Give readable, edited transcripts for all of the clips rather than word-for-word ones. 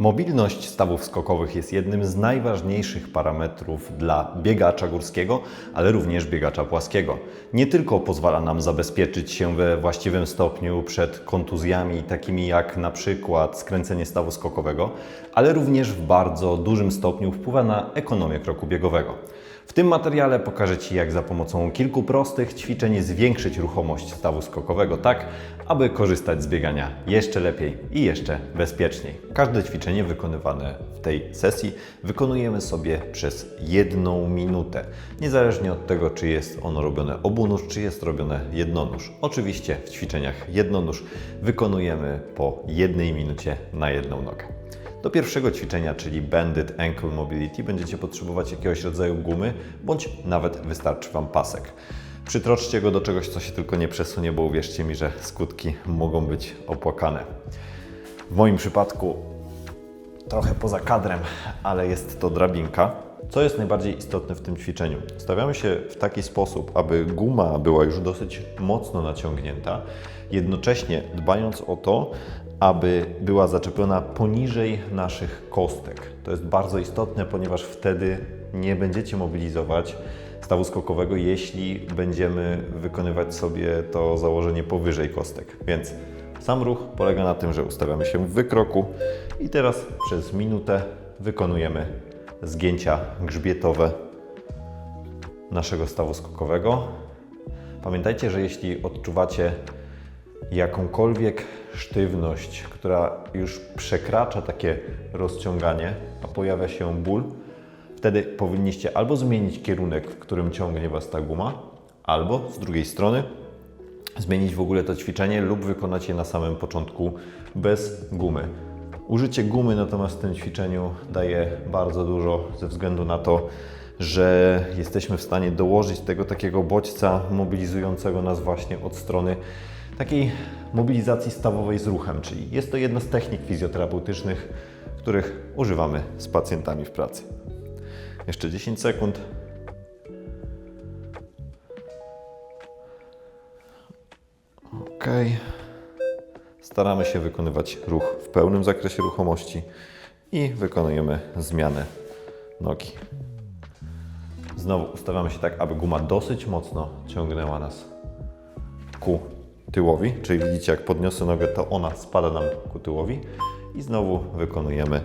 Mobilność stawów skokowych jest jednym z najważniejszych parametrów dla biegacza górskiego, ale również biegacza płaskiego. Nie tylko pozwala nam zabezpieczyć się we właściwym stopniu przed kontuzjami takimi jak na przykład skręcenie stawu skokowego, ale również w bardzo dużym stopniu wpływa na ekonomię kroku biegowego. W tym materiale pokażę Ci, jak za pomocą kilku prostych ćwiczeń zwiększyć ruchomość stawu skokowego tak, aby korzystać z biegania jeszcze lepiej i jeszcze bezpieczniej. Każde ćwiczenie wykonywane w tej sesji wykonujemy sobie przez 1 minutę. Niezależnie od tego, czy jest ono robione obunóż, czy jest robione jednonóż. Oczywiście w ćwiczeniach jednonóż wykonujemy po 1 minucie na jedną nogę. Do pierwszego ćwiczenia, czyli Bended Ankle Mobility, będziecie potrzebować jakiegoś rodzaju gumy, bądź nawet wystarczy Wam pasek. Przytroczcie go do czegoś, co się tylko nie przesunie, bo uwierzcie mi, że skutki mogą być opłakane. W moim przypadku trochę poza kadrem, ale jest to drabinka. Co jest najbardziej istotne w tym ćwiczeniu? Stawiamy się w taki sposób, aby guma była już dosyć mocno naciągnięta, jednocześnie dbając o to, aby była zaczepiona poniżej naszych kostek. To jest bardzo istotne, ponieważ wtedy nie będziecie mobilizować stawu skokowego, jeśli będziemy wykonywać sobie to założenie powyżej kostek. Więc sam ruch polega na tym, że ustawiamy się w wykroku i teraz przez minutę wykonujemy zgięcia grzbietowe naszego stawu skokowego. Pamiętajcie, że jeśli odczuwacie jakąkolwiek sztywność, która już przekracza takie rozciąganie, a pojawia się ból, wtedy powinniście albo zmienić kierunek, w którym ciągnie Was ta guma, albo z drugiej strony zmienić w ogóle to ćwiczenie lub wykonać je na samym początku bez gumy. Użycie gumy natomiast w tym ćwiczeniu daje bardzo dużo ze względu na to, że jesteśmy w stanie dołożyć tego takiego bodźca mobilizującego nas właśnie od strony takiej mobilizacji stawowej z ruchem, czyli jest to jedna z technik fizjoterapeutycznych, których używamy z pacjentami w pracy. Jeszcze 10 sekund. Ok. Staramy się wykonywać ruch w pełnym zakresie ruchomości i wykonujemy zmianę nogi. Znowu ustawiamy się tak, aby guma dosyć mocno ciągnęła nas ku tyłowi, czyli widzicie, jak podniosę nogę, to ona spada nam ku tyłowi i znowu wykonujemy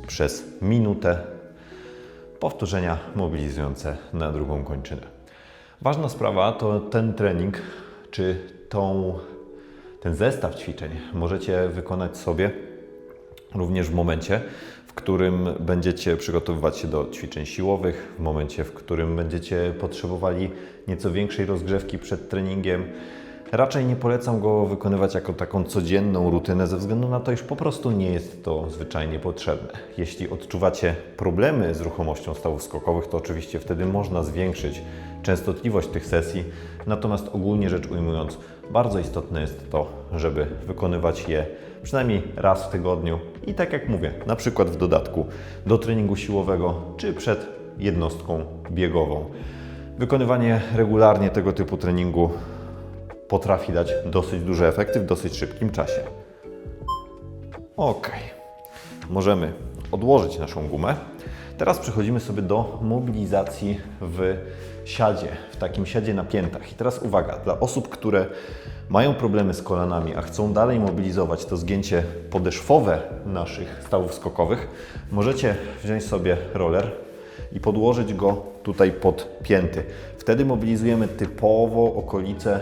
przez minutę powtórzenia mobilizujące na drugą kończynę. Ważna sprawa to ten trening, czy ten zestaw ćwiczeń możecie wykonać sobie również w momencie, w którym będziecie przygotowywać się do ćwiczeń siłowych, w momencie, w którym będziecie potrzebowali nieco większej rozgrzewki przed treningiem. Raczej nie polecam go wykonywać jako taką codzienną rutynę ze względu na to, iż po prostu nie jest to zwyczajnie potrzebne. Jeśli odczuwacie problemy z ruchomością stawów skokowych, to oczywiście wtedy można zwiększyć częstotliwość tych sesji, natomiast ogólnie rzecz ujmując, bardzo istotne jest to, żeby wykonywać je przynajmniej raz w tygodniu i tak jak mówię, na przykład w dodatku do treningu siłowego czy przed jednostką biegową. Wykonywanie regularnie tego typu treningu potrafi dać dosyć duże efekty w dosyć szybkim czasie. Ok, możemy odłożyć naszą gumę. Teraz przechodzimy sobie do mobilizacji w siadzie, w takim siadzie na piętach. I teraz uwaga, dla osób, które mają problemy z kolanami, a chcą dalej mobilizować to zgięcie podeszwowe naszych stawów skokowych, możecie wziąć sobie roller i podłożyć go tutaj pod pięty. Wtedy mobilizujemy typowo okolice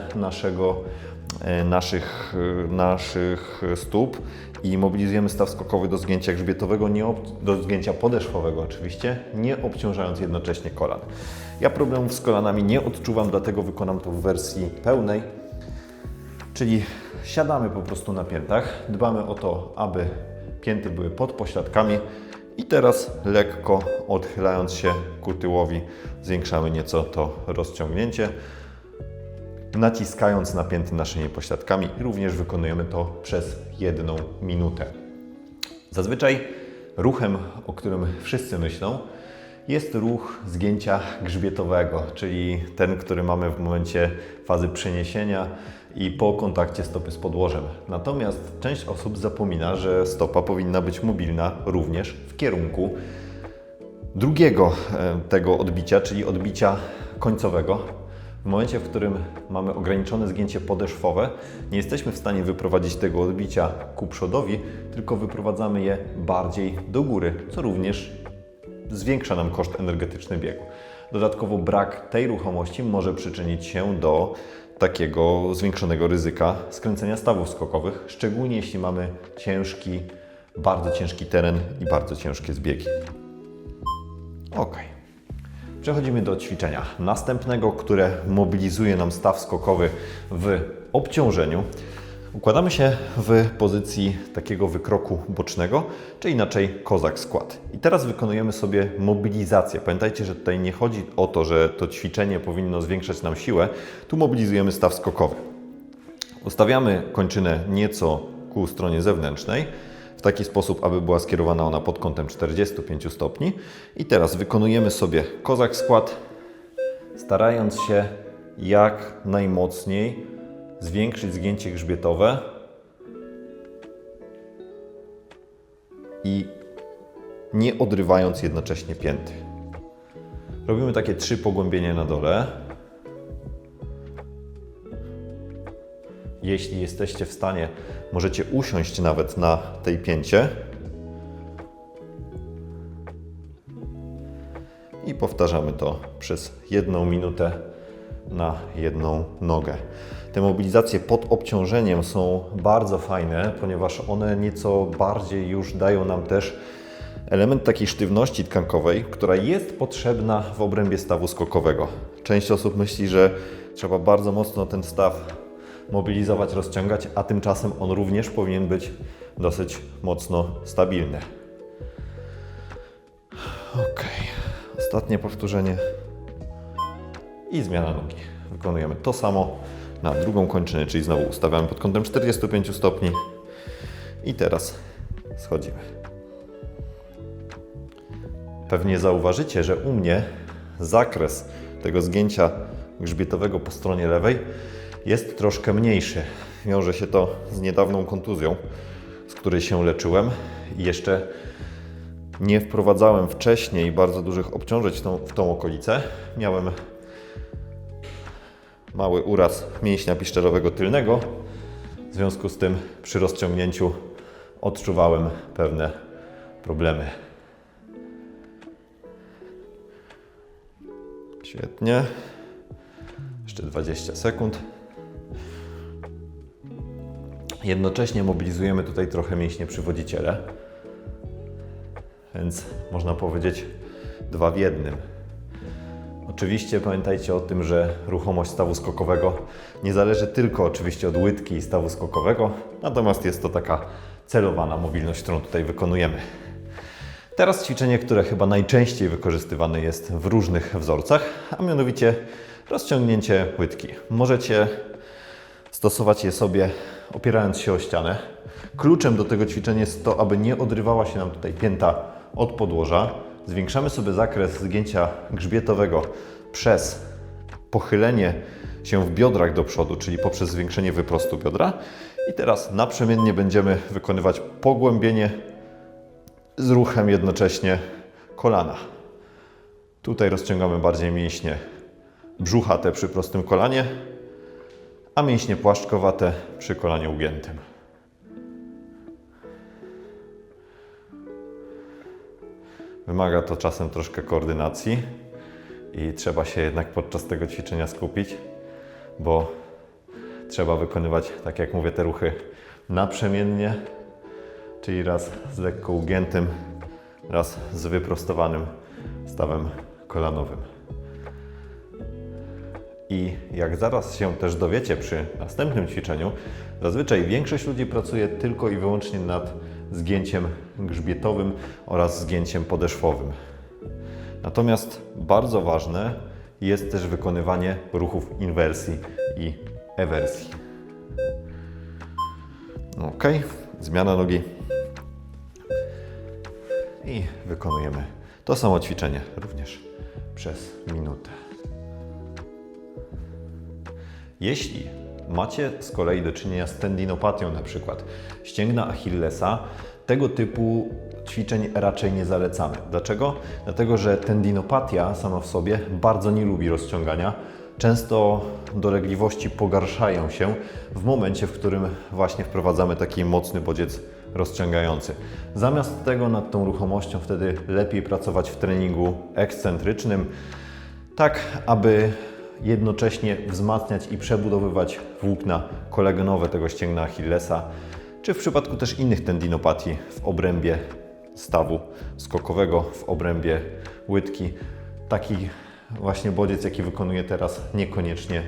naszych stóp i mobilizujemy staw skokowy do zgięcia grzbietowego, do zgięcia podeszwowego oczywiście, nie obciążając jednocześnie kolan. Ja problemów z kolanami nie odczuwam, dlatego wykonam to w wersji pełnej, czyli siadamy po prostu na piętach, dbamy o to, aby pięty były pod pośladkami i teraz lekko odchylając się ku tyłowi zwiększamy nieco to rozciągnięcie, naciskając na pięty naszymi pośladkami i również wykonujemy to przez 1 minutę. Zazwyczaj ruchem, o którym wszyscy myślą, jest ruch zgięcia grzbietowego, czyli ten, który mamy w momencie fazy przeniesienia i po kontakcie stopy z podłożem. Natomiast część osób zapomina, że stopa powinna być mobilna również w kierunku drugiego tego odbicia, czyli odbicia końcowego. W momencie, w którym mamy ograniczone zgięcie podeszwowe, nie jesteśmy w stanie wyprowadzić tego odbicia ku przodowi, tylko wyprowadzamy je bardziej do góry, co również zwiększa nam koszt energetyczny biegu. Dodatkowo brak tej ruchomości może przyczynić się do takiego zwiększonego ryzyka skręcenia stawów skokowych, szczególnie jeśli mamy bardzo ciężki teren i bardzo ciężkie zbiegi. Ok. Przechodzimy do ćwiczenia następnego, które mobilizuje nam staw skokowy w obciążeniu. Układamy się w pozycji takiego wykroku bocznego, czy inaczej kozak skład. I teraz wykonujemy sobie mobilizację. Pamiętajcie, że tutaj nie chodzi o to, że to ćwiczenie powinno zwiększać nam siłę. Tu mobilizujemy staw skokowy. Ustawiamy kończynę nieco ku stronie zewnętrznej, w taki sposób, aby była skierowana ona pod kątem 45 stopni. I teraz wykonujemy sobie kozak skład, starając się jak najmocniej zwiększyć zgięcie grzbietowe i nie odrywając jednocześnie pięty. Robimy takie 3 pogłębienia na dole. Jeśli jesteście w stanie, możecie usiąść nawet na tej pięcie i powtarzamy to przez 1 minutę na jedną nogę. Te mobilizacje pod obciążeniem są bardzo fajne, ponieważ one nieco bardziej już dają nam też element takiej sztywności tkankowej, która jest potrzebna w obrębie stawu skokowego. Część osób myśli, że trzeba bardzo mocno ten staw mobilizować, rozciągać, a tymczasem on również powinien być dosyć mocno stabilny. Ok, ostatnie powtórzenie i zmiana nogi. Wykonujemy to samo na drugą kończynę, czyli znowu ustawiamy pod kątem 45 stopni i teraz schodzimy. Pewnie zauważycie, że u mnie zakres tego zgięcia grzbietowego po stronie lewej jest troszkę mniejszy. Wiąże się to z niedawną kontuzją, z której się leczyłem i jeszcze nie wprowadzałem wcześniej bardzo dużych obciążeń w tą okolicę. Miałem mały uraz mięśnia piszczelowego tylnego. W związku z tym przy rozciągnięciu odczuwałem pewne problemy. Świetnie. Jeszcze 20 sekund. Jednocześnie mobilizujemy tutaj trochę mięśnie przywodziciele, więc można powiedzieć 2 w 1. Oczywiście pamiętajcie o tym, że ruchomość stawu skokowego nie zależy tylko oczywiście od łydki i stawu skokowego, natomiast jest to taka celowana mobilność, którą tutaj wykonujemy. Teraz ćwiczenie, które chyba najczęściej wykorzystywane jest w różnych wzorcach, a mianowicie rozciągnięcie łydki. Możecie stosować je sobie opierając się o ścianę. Kluczem do tego ćwiczenia jest to, aby nie odrywała się nam tutaj pięta od podłoża. Zwiększamy sobie zakres zgięcia grzbietowego przez pochylenie się w biodrach do przodu, czyli poprzez zwiększenie wyprostu biodra. I teraz naprzemiennie będziemy wykonywać pogłębienie z ruchem jednocześnie kolana. Tutaj rozciągamy bardziej mięśnie brzuchate przy prostym kolanie, a mięśnie płaszczkowate przy kolanie ugiętym. Wymaga to czasem troszkę koordynacji i trzeba się jednak podczas tego ćwiczenia skupić, bo trzeba wykonywać, tak jak mówię, te ruchy naprzemiennie, czyli raz z lekko ugiętym, raz z wyprostowanym stawem kolanowym. I jak zaraz się też dowiecie przy następnym ćwiczeniu, zazwyczaj większość ludzi pracuje tylko i wyłącznie nad zgięciem grzbietowym oraz zgięciem podeszwowym. Natomiast bardzo ważne jest też wykonywanie ruchów inwersji i ewersji. Ok, zmiana nogi. I wykonujemy to samo ćwiczenie również przez minutę. Jeśli macie z kolei do czynienia z tendinopatią na przykład ścięgna Achillesa, tego typu ćwiczeń raczej nie zalecamy. Dlaczego? Dlatego, że tendinopatia sama w sobie bardzo nie lubi rozciągania. Często dolegliwości pogarszają się w momencie, w którym właśnie wprowadzamy taki mocny bodziec rozciągający. Zamiast tego nad tą ruchomością wtedy lepiej pracować w treningu ekscentrycznym, tak aby jednocześnie wzmacniać i przebudowywać włókna kolagenowe tego ścięgna Achillesa, czy w przypadku też innych tendinopatii w obrębie stawu skokowego, w obrębie łydki. Taki właśnie bodziec, jaki wykonuję teraz, niekoniecznie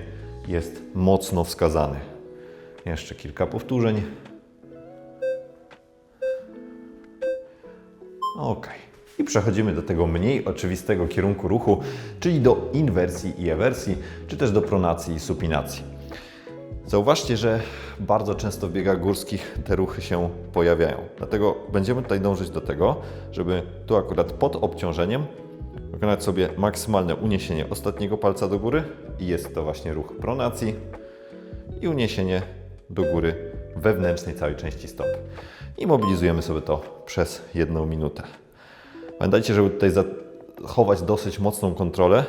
jest mocno wskazany. Jeszcze kilka powtórzeń. Ok. I przechodzimy do tego mniej oczywistego kierunku ruchu, czyli do inwersji i ewersji, czy też do pronacji i supinacji. Zauważcie, że bardzo często w biegach górskich te ruchy się pojawiają. Dlatego będziemy tutaj dążyć do tego, żeby tu akurat pod obciążeniem wykonać sobie maksymalne uniesienie ostatniego palca do góry i jest to właśnie ruch pronacji i uniesienie do góry wewnętrznej całej części stopy. I mobilizujemy sobie to przez 1 minutę. Pamiętajcie, żeby tutaj zachować dosyć mocną kontrolę,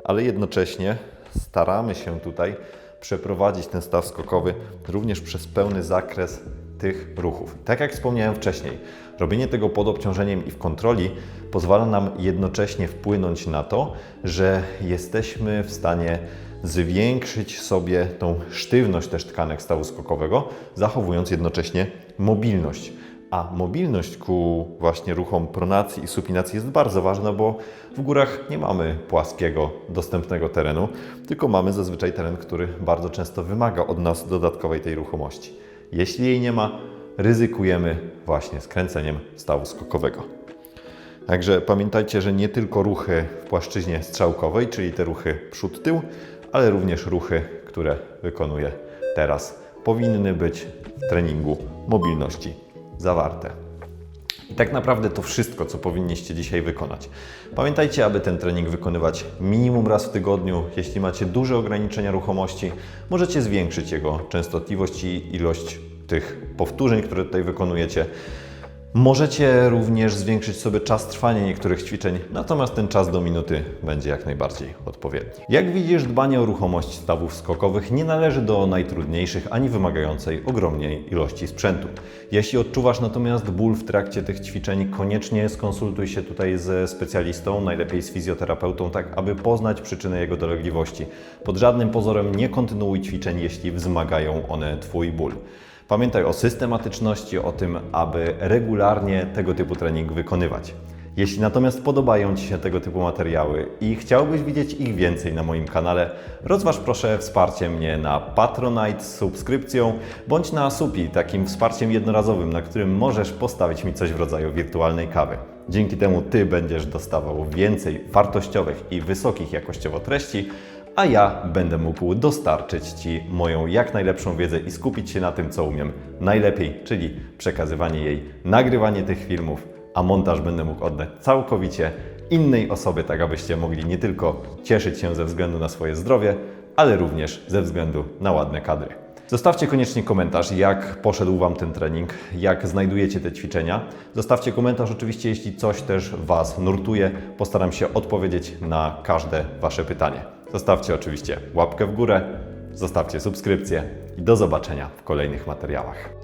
ale jednocześnie staramy się tutaj przeprowadzić ten staw skokowy również przez pełny zakres tych ruchów. Tak jak wspomniałem wcześniej, robienie tego pod obciążeniem i w kontroli pozwala nam jednocześnie wpłynąć na to, że jesteśmy w stanie zwiększyć sobie tą sztywność też tkanek stawu skokowego, zachowując jednocześnie mobilność. A mobilność ku właśnie ruchom pronacji i supinacji jest bardzo ważna, bo w górach nie mamy płaskiego, dostępnego terenu, tylko mamy zazwyczaj teren, który bardzo często wymaga od nas dodatkowej tej ruchomości. Jeśli jej nie ma, ryzykujemy właśnie skręceniem stawu skokowego. Także pamiętajcie, że nie tylko ruchy w płaszczyźnie strzałkowej, czyli te ruchy przód-tył, ale również ruchy, które wykonuję teraz, powinny być w treningu mobilności zawarte. I tak naprawdę to wszystko, co powinniście dzisiaj wykonać. Pamiętajcie, aby ten trening wykonywać minimum raz w tygodniu. Jeśli macie duże ograniczenia ruchomości, możecie zwiększyć jego częstotliwość i ilość tych powtórzeń, które tutaj wykonujecie. Możecie również zwiększyć sobie czas trwania niektórych ćwiczeń, natomiast ten czas do minuty będzie jak najbardziej odpowiedni. Jak widzisz, dbanie o ruchomość stawów skokowych nie należy do najtrudniejszych ani wymagającej ogromnej ilości sprzętu. Jeśli odczuwasz natomiast ból w trakcie tych ćwiczeń, koniecznie skonsultuj się tutaj ze specjalistą, najlepiej z fizjoterapeutą, tak aby poznać przyczynę jego dolegliwości. Pod żadnym pozorem nie kontynuuj ćwiczeń, jeśli wzmagają one Twój ból. Pamiętaj o systematyczności, o tym, aby regularnie tego typu trening wykonywać. Jeśli natomiast podobają Ci się tego typu materiały i chciałbyś widzieć ich więcej na moim kanale, rozważ proszę wsparcie mnie na Patronite z subskrypcją bądź na Supi, takim wsparciem jednorazowym, na którym możesz postawić mi coś w rodzaju wirtualnej kawy. Dzięki temu Ty będziesz dostawał więcej wartościowych i wysokich jakościowo treści, a ja będę mógł dostarczyć Ci moją jak najlepszą wiedzę i skupić się na tym, co umiem najlepiej, czyli przekazywanie jej, nagrywanie tych filmów, a montaż będę mógł oddać całkowicie innej osobie, tak abyście mogli nie tylko cieszyć się ze względu na swoje zdrowie, ale również ze względu na ładne kadry. Zostawcie koniecznie komentarz, jak poszedł Wam ten trening, jak znajdujecie te ćwiczenia. Zostawcie komentarz oczywiście, jeśli coś też Was nurtuje. Postaram się odpowiedzieć na każde Wasze pytanie. Zostawcie oczywiście łapkę w górę, zostawcie subskrypcję i do zobaczenia w kolejnych materiałach.